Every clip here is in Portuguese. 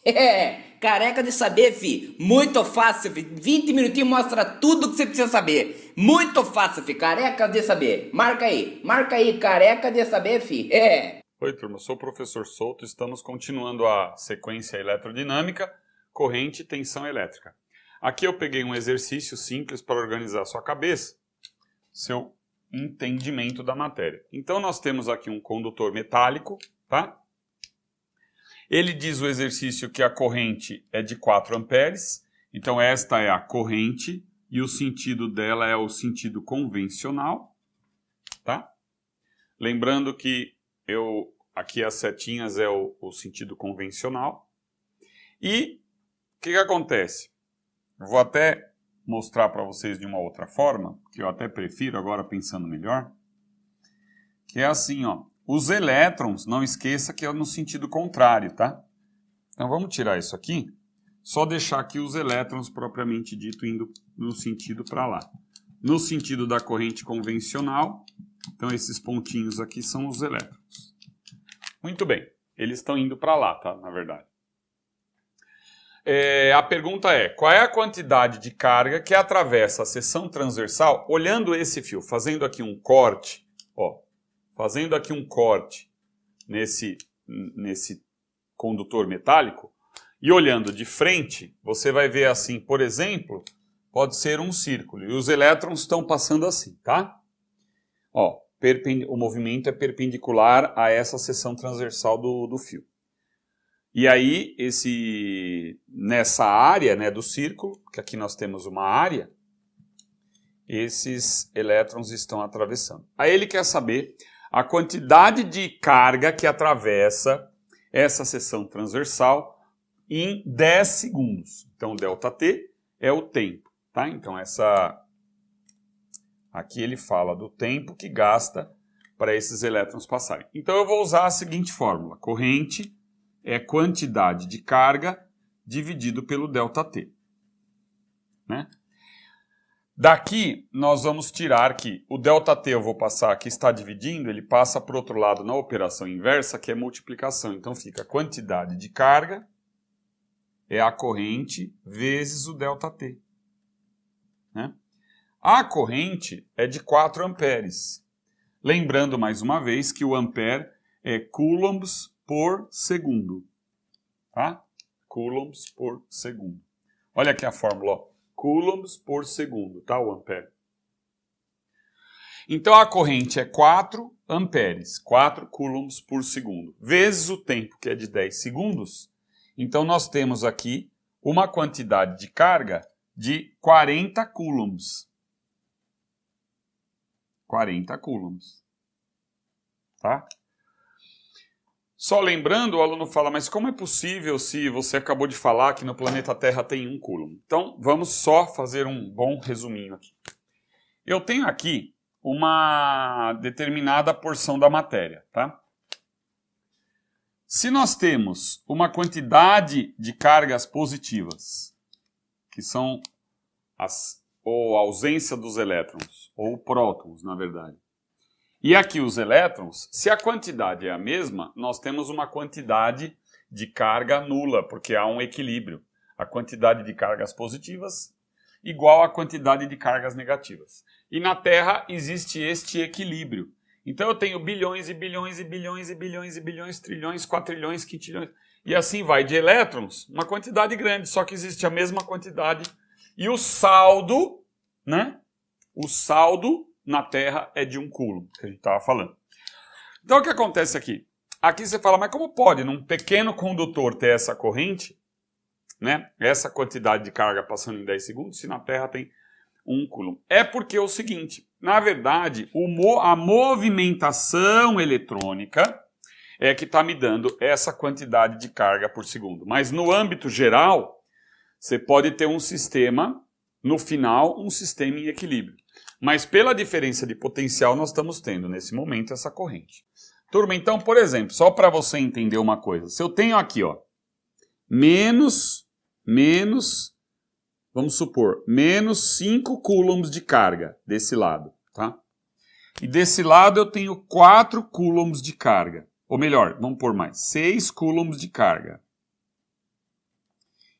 É, careca de saber, fi. Muito fácil, fi. 20 minutinhos mostra tudo que você precisa saber. Muito fácil, fi. Careca de saber. Marca aí, careca de saber, fi. É. Oi, turma, sou o professor Souto. Estamos continuando a sequência eletrodinâmica, corrente e tensão elétrica. Aqui eu peguei um exercício simples para organizar sua cabeça, seu entendimento da matéria. Então nós temos aqui um condutor metálico, tá? Ele diz o exercício que a corrente é de 4 amperes, então esta é a corrente e o sentido dela é o sentido convencional, tá? Lembrando que aqui as setinhas é o sentido convencional. E o que acontece? Eu vou até mostrar para vocês de uma outra forma, que eu até prefiro agora pensando melhor, que é assim, ó. Os elétrons, não esqueça que é no sentido contrário, tá? Então vamos tirar isso aqui, só deixar aqui os elétrons propriamente dito indo no sentido para lá. No sentido da corrente convencional, então esses pontinhos aqui são os elétrons. Muito bem, eles estão indo para lá, tá? Na verdade. A pergunta é, qual é a quantidade de carga que atravessa a seção transversal, olhando esse fio, fazendo aqui um corte, ó. Fazendo aqui um corte nesse condutor metálico e olhando de frente, você vai ver assim, por exemplo, pode ser um círculo e os elétrons estão passando assim, tá? Ó, o movimento é perpendicular a essa seção transversal do fio. E aí, nessa área, né, do círculo, que aqui nós temos uma área, esses elétrons estão atravessando. Aí ele quer saber a quantidade de carga que atravessa essa seção transversal em 10 segundos. Então, ΔT é o tempo, tá? Então, aqui ele fala do tempo que gasta para esses elétrons passarem. Então, eu vou usar a seguinte fórmula. Corrente é quantidade de carga dividido pelo ΔT, né? Daqui, nós vamos tirar que o ΔT eu vou passar aqui, está dividindo, ele passa para o outro lado na operação inversa, que é multiplicação. Então, fica a quantidade de carga é a corrente vezes o ΔT. Né? A corrente é de 4 amperes. Lembrando, mais uma vez, que o ampere é coulombs por segundo. Tá? Coulombs por segundo. Olha aqui a fórmula, ó. Coulombs por segundo, tá? O ampere. Então, a corrente é 4 amperes, 4 coulombs por segundo, vezes o tempo, que é de 10 segundos. Então, nós temos aqui uma quantidade de carga de 40 coulombs. 40 coulombs. Tá? Só lembrando, o aluno fala, mas como é possível se você acabou de falar que no planeta Terra tem 1 coulomb? Então, vamos só fazer um bom resuminho aqui. Eu tenho aqui uma determinada porção da matéria, tá? Se nós temos uma quantidade de cargas positivas, que são a ausência dos elétrons, ou prótons, na verdade, e aqui os elétrons, se a quantidade é a mesma, nós temos uma quantidade de carga nula, porque há um equilíbrio. A quantidade de cargas positivas igual à quantidade de cargas negativas. E na Terra existe este equilíbrio. Então eu tenho bilhões e bilhões e bilhões e bilhões e bilhões, trilhões, quatrilhões, quintilhões. E assim vai de elétrons, uma quantidade grande, só que existe a mesma quantidade. E o saldo, né? O saldo na Terra é de 1 coulomb, que a gente estava falando. Então o que acontece aqui? Aqui você fala, mas como pode num pequeno condutor ter essa corrente, né? Essa quantidade de carga passando em 10 segundos, se na Terra tem 1 coulomb? É porque é o seguinte, na verdade, a movimentação eletrônica é que está me dando essa quantidade de carga por segundo. Mas no âmbito geral, você pode ter um sistema, no final, um sistema em equilíbrio. Mas pela diferença de potencial, nós estamos tendo, nesse momento, essa corrente. Turma, então, por exemplo, só para você entender uma coisa. Se eu tenho aqui, ó, menos, vamos supor, menos 5 coulombs de carga desse lado, tá? E desse lado eu tenho 4 coulombs de carga. Ou melhor, vamos pôr mais, 6 coulombs de carga.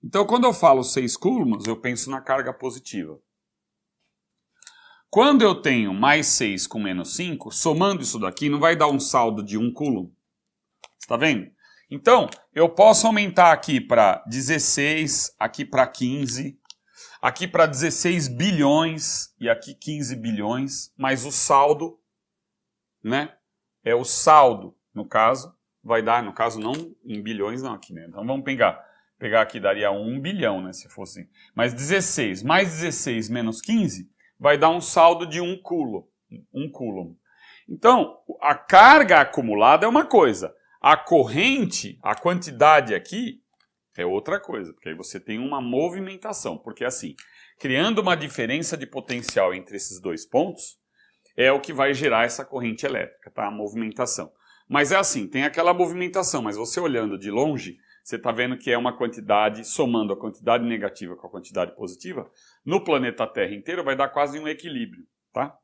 Então, quando eu falo 6 coulombs, eu penso na carga positiva. Quando eu tenho mais 6 com menos 5, somando isso daqui, não vai dar um saldo de 1 coulomb. Está vendo? Então, eu posso aumentar aqui para 16, aqui para 15, aqui para 16 bilhões e aqui 15 bilhões, mas o saldo, né? É o saldo, no caso, vai dar, no caso não em bilhões não aqui, né? Então vamos pegar aqui, daria 1 bilhão, né, se fosse. Mas 16 mais 16 menos 15 vai dar um saldo de 1 coulomb. 1 coulomb. Então, a carga acumulada é uma coisa. A corrente, a quantidade aqui, é outra coisa. Porque aí você tem uma movimentação. Porque assim, criando uma diferença de potencial entre esses dois pontos, é o que vai gerar essa corrente elétrica, tá? A movimentação. Mas é assim, tem aquela movimentação, mas você olhando de longe, você está vendo que é uma quantidade, somando a quantidade negativa com a quantidade positiva, no planeta Terra inteiro vai dar quase um equilíbrio, tá?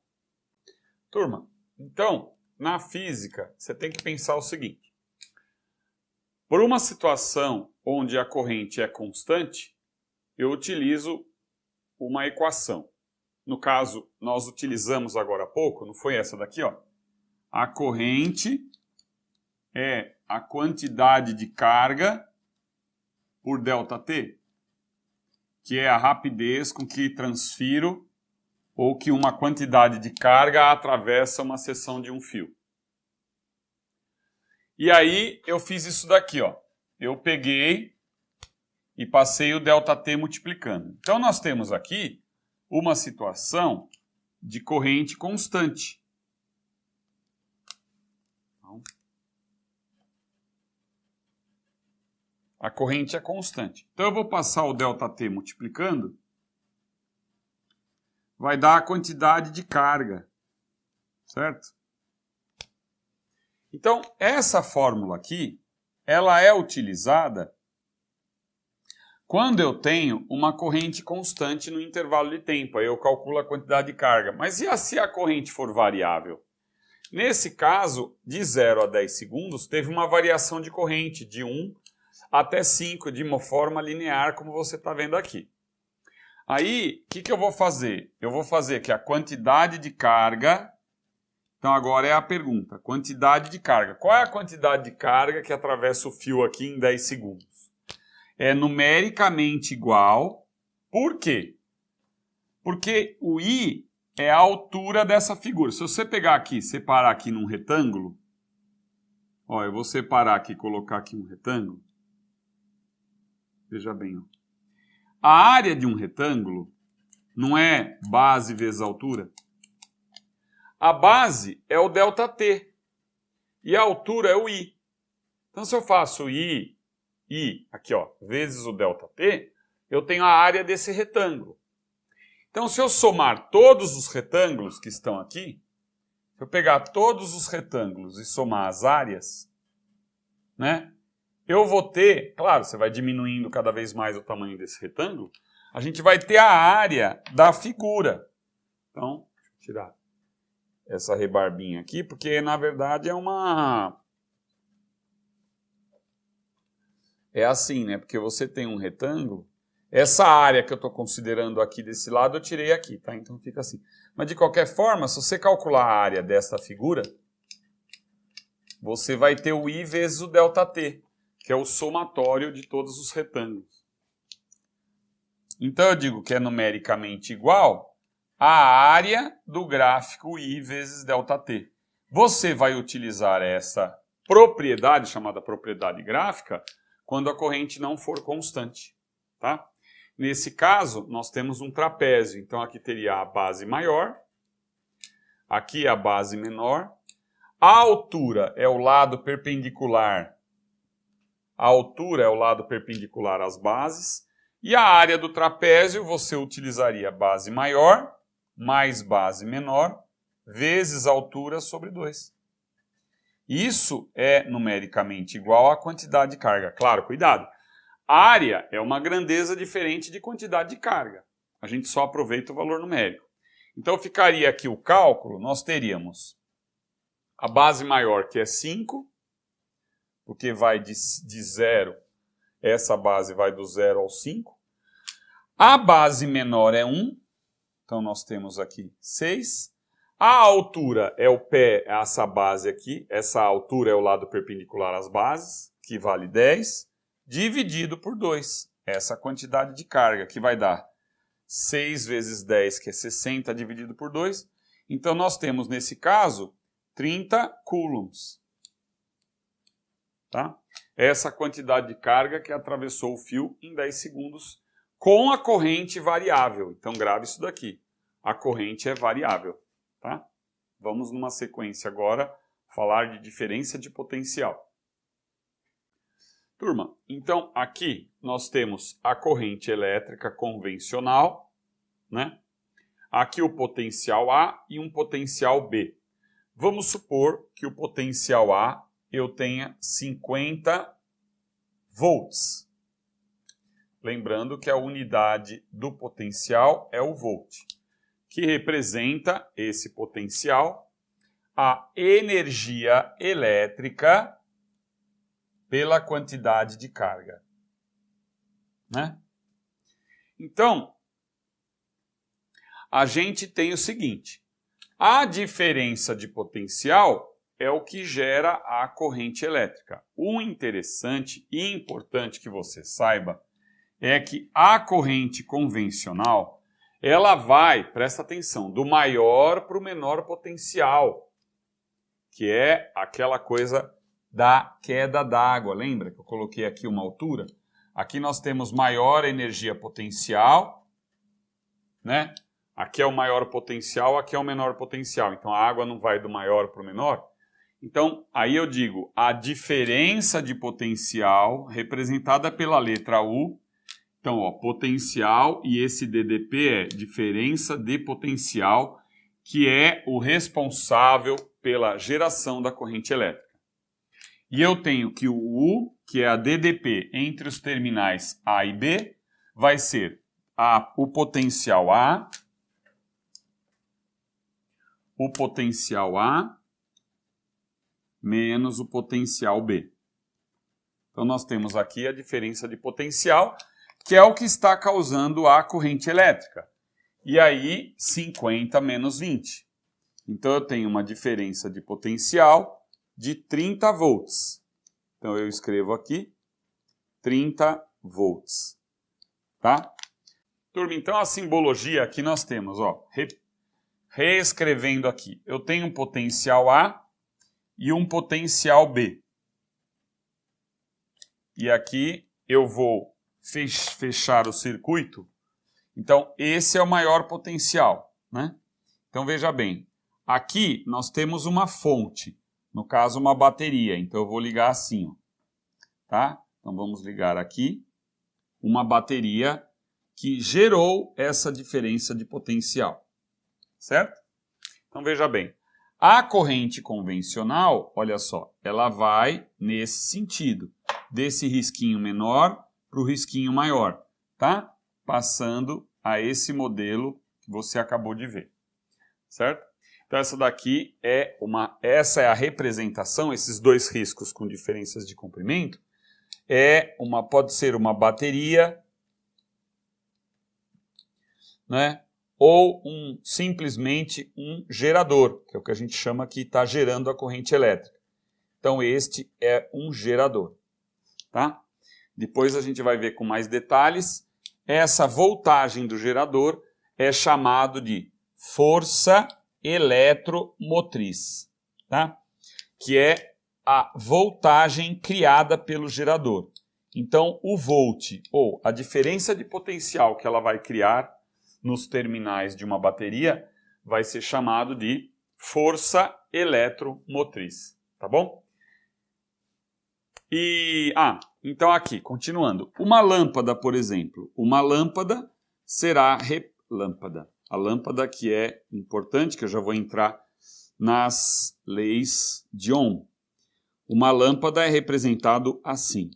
Turma, então, na física, você tem que pensar o seguinte. Por uma situação onde a corrente é constante, eu utilizo uma equação. No caso, nós utilizamos agora há pouco, não foi essa daqui, ó? A corrente é a quantidade de carga por ΔT, que é a rapidez com que transfiro ou que uma quantidade de carga atravessa uma seção de um fio. E aí eu fiz isso daqui, ó. Eu peguei e passei o ΔT multiplicando. Então nós temos aqui uma situação de corrente constante. A corrente é constante. Então eu vou passar o ΔT multiplicando. Vai dar a quantidade de carga. Certo? Então, essa fórmula aqui, ela é utilizada quando eu tenho uma corrente constante no intervalo de tempo. Aí eu calculo a quantidade de carga. Mas e se a corrente for variável? Nesse caso, de 0 a 10 segundos, teve uma variação de corrente de 1 até 5, de uma forma linear, como você está vendo aqui. Aí, o que eu vou fazer? Eu vou fazer que a quantidade de carga... Então, agora é a pergunta. Quantidade de carga. Qual é a quantidade de carga que atravessa o fio aqui em 10 segundos? É numericamente igual. Por quê? Porque o I é a altura dessa figura. Se você pegar aqui, separar aqui num retângulo, ó, eu vou separar aqui e colocar aqui um retângulo. Veja bem, ó. A área de um retângulo não é base vezes altura? A base é o ΔT e a altura é o I. Então, se eu faço I aqui, ó, vezes o ΔT, eu tenho a área desse retângulo. Então, se eu somar todos os retângulos que estão aqui, se eu pegar todos os retângulos e somar as áreas, né, eu vou ter, claro, você vai diminuindo cada vez mais o tamanho desse retângulo, a gente vai ter a área da figura. Então, deixa eu tirar essa rebarbinha aqui, porque na verdade é uma... É assim, né? Porque você tem um retângulo, essa área que eu estou considerando aqui desse lado eu tirei aqui, tá? Então fica assim. Mas de qualquer forma, se você calcular a área desta figura, você vai ter o I vezes o ΔT, que é o somatório de todos os retângulos. Então eu digo que é numericamente igual a área do gráfico I vezes ΔT. Você vai utilizar essa propriedade, chamada propriedade gráfica, quando a corrente não for constante. Tá? Nesse caso, nós temos um trapézio. Então, aqui teria a base maior, aqui a base menor. A altura é o lado perpendicular. A altura é o lado perpendicular às bases. E a área do trapézio, você utilizaria base maior mais base menor, vezes altura sobre 2. Isso é numericamente igual à quantidade de carga. Claro, cuidado. Área é uma grandeza diferente de quantidade de carga. A gente só aproveita o valor numérico. Então ficaria aqui o cálculo, nós teríamos a base maior, que é 5, porque vai de 0 Essa base vai do 0 ao 5. A base menor é 1. Então, nós temos aqui 6. A altura é o pé, essa base aqui. Essa altura é o lado perpendicular às bases, que vale 10, dividido por 2. Essa quantidade de carga, que vai dar 6 vezes 10, que é 60, dividido por 2. Então, nós temos, nesse caso, 30 coulombs. Tá? Essa quantidade de carga que atravessou o fio em 10 segundos com a corrente variável. Então, grave isso daqui. A corrente é variável. Tá? Vamos, numa sequência agora, falar de diferença de potencial. Turma, então aqui nós temos a corrente elétrica convencional, né? Aqui o potencial A e um potencial B. Vamos supor que o potencial A eu tenha 50 volts. Lembrando que a unidade do potencial é o volt, que representa esse potencial, a energia elétrica pela quantidade de carga. Né? Então, a gente tem o seguinte, a diferença de potencial é o que gera a corrente elétrica. O interessante e importante que você saiba é que a corrente convencional, ela vai, presta atenção, do maior para o menor potencial, que é aquela coisa da queda d'água. Lembra que eu coloquei aqui uma altura? Aqui nós temos maior energia potencial, né? Aqui é o maior potencial, aqui é o menor potencial. Então a água não vai do maior para o menor. Então aí eu digo a diferença de potencial representada pela letra U. Então, ó, potencial, e esse DDP é diferença de potencial, que é o responsável pela geração da corrente elétrica. E eu tenho que o U, que é a DDP entre os terminais A e B, vai ser o potencial A menos o potencial B. Então, nós temos aqui a diferença de potencial, que é o que está causando a corrente elétrica. E aí, 50 menos 20. Então, eu tenho uma diferença de potencial de 30 volts. Então, eu escrevo aqui 30 volts. Tá? Turma, então a simbologia aqui nós temos, ó, reescrevendo aqui. Eu tenho um potencial A e um potencial B. E aqui eu vou fechar o circuito. Então, esse é o maior potencial, né? Então, veja bem, aqui nós temos uma fonte, no caso uma bateria, então eu vou ligar assim, ó, tá? Então, vamos ligar aqui uma bateria que gerou essa diferença de potencial, certo? Então, veja bem, a corrente convencional, olha só, ela vai nesse sentido, desse risquinho menor para o risquinho maior, tá? Passando a esse modelo que você acabou de ver, certo? Então essa daqui essa é a representação, esses dois riscos com diferenças de comprimento, pode ser uma bateria, né? Ou simplesmente um gerador, que é o que a gente chama que está gerando a corrente elétrica. Então este é um gerador, tá? Depois a gente vai ver com mais detalhes. Essa voltagem do gerador é chamado de força eletromotriz, tá? Que é a voltagem criada pelo gerador. Então, o volt, ou a diferença de potencial que ela vai criar nos terminais de uma bateria, vai ser chamado de força eletromotriz, tá bom? Então aqui, continuando. Uma lâmpada, por exemplo. Uma lâmpada será... A lâmpada que é importante, que eu já vou entrar nas leis de Ohm. Uma lâmpada é representado assim,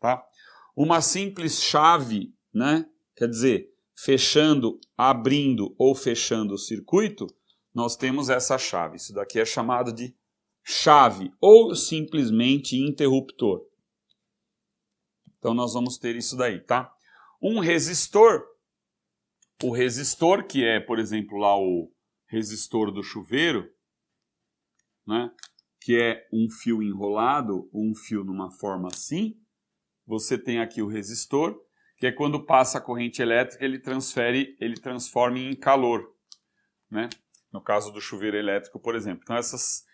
tá? Uma simples chave, né? Quer dizer, fechando, abrindo ou fechando o circuito, nós temos essa chave. Isso daqui é chamado de chave ou simplesmente interruptor. Então nós vamos ter isso daí, tá? Um resistor, o resistor que é, por exemplo, lá o resistor do chuveiro, né? Que é um fio enrolado, um fio numa forma assim. Você tem aqui o resistor, que é quando passa a corrente elétrica, ele transforma em calor, né? No caso do chuveiro elétrico, por exemplo. Então essas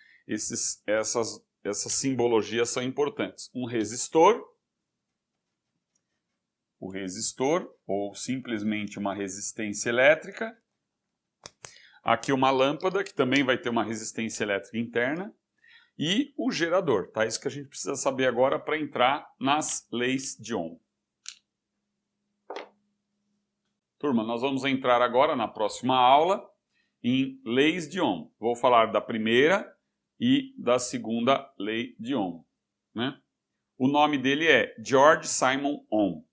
simbologias são importantes. Um resistor, o resistor, ou simplesmente uma resistência elétrica. Aqui uma lâmpada, que também vai ter uma resistência elétrica interna. E o gerador, tá? Isso que a gente precisa saber agora para entrar nas leis de Ohm. Turma, nós vamos entrar agora na próxima aula em leis de Ohm. Vou falar da primeira e da segunda lei de Ohm, né? O nome dele é George Simon Ohm.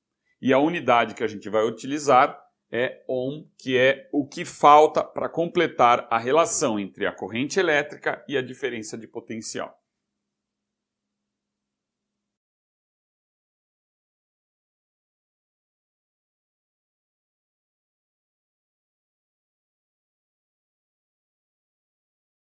E a unidade que a gente vai utilizar é Ohm, que é o que falta para completar a relação entre a corrente elétrica e a diferença de potencial.